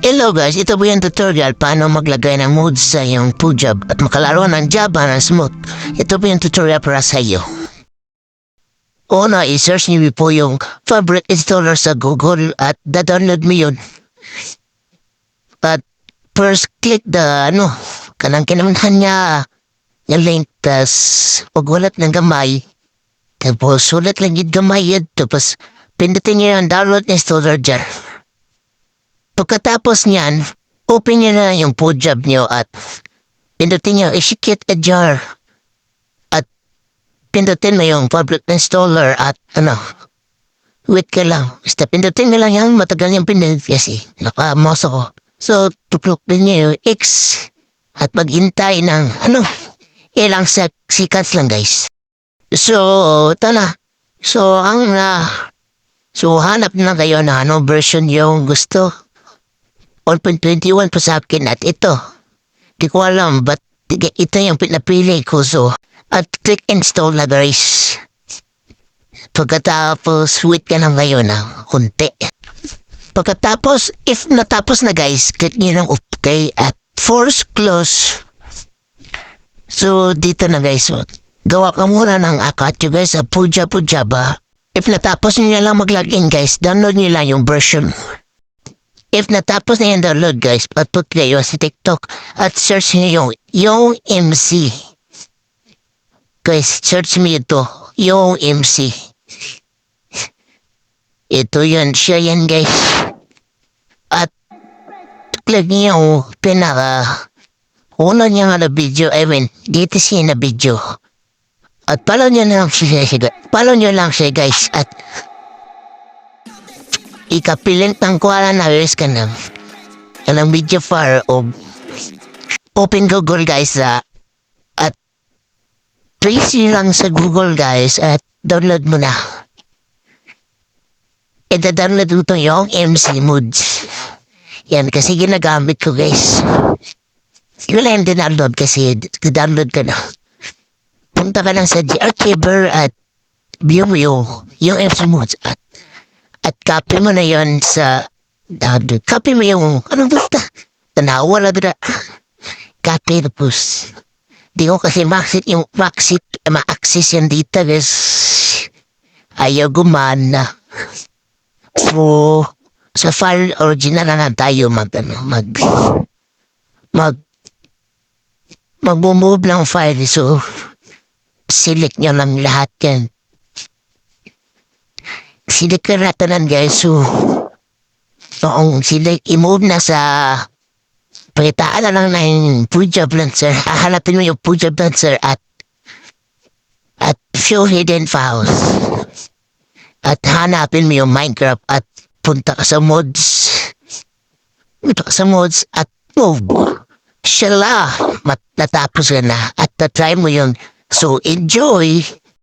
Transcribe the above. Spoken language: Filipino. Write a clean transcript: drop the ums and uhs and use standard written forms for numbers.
Hello guys, ito po yung tutorial paano maglagay ng mood sa iyong Pujab at makalaro ng Java ng smooth. Ito po yung tutorial para sa iyo. Una, i-search niyo po yung favorite installer sa Google at da-download mo yun. At first click the kanang kinamanahan niya yung link, tas pagwalat ng gamay, tapos sulat lang yung gamay yun, tapos pindutin niyo yung download installer dyan. Pagkatapos niyan, open niyo na yung Pujab niyo at pindutin niyo execute a jar. At pindutin mo yung public installer at wait ka lang. Basta pindutin na lang yan, matagal yung pindutin kasi naka-mouse ako. So, tuklopin niyo yung X at maghintay ng ilang seconds lang guys. So, ito na. So, hanap na kayo na version yung gusto. 1.21 po sa akin at ito. Di ko alam, but ito yung pinapili ko. So, at click install na guys. Pagkatapos, wait ka lang ngayon na kunti. Pagkatapos, if natapos na guys, click nyo ng okay at force close. So, dito na guys. So, gawa ka muna ng account nyo guys sa Pujaba. If natapos nyo lang mag-login guys, download nyo lang yung version. If natapos na yung download guys, patut kayo sa TikTok at search nyo yung MC. Guys, search mo ito, yung MC. Ito yun, siya yan guys. At click nyo yung una niya nga na video, dito siya na video. At follow nyo lang siya guys, at ikapiling tangkualan na guys ka ng video file o open Google guys at trace lang sa Google guys at download mo na. Ita-download mo yung MC Moods. Yan kasi ginagamit ko guys. Yun lang yung download kasi download ka na. Punta ka lang sa Archiver at view mo yung MC Moods at copy mo na yon sa copy mo yung basta tanawa na dira copy tapos di ko kasi ma-access yan dito guys, ayaw gumana. So sa file original na tayo mag-move lang file. So select nyo lang lahat yan. Select ka natin guys. So, noong select, i-move na sa pakitaan na lang na yung Pujab Lancer. Hahanapin mo yung Pujab Lancer at show hidden files. At hanapin mo yung Minecraft at punta ka sa mods. Punta ka sa mods at move. Shala, natapos ka na at na-try mo yun. So, enjoy!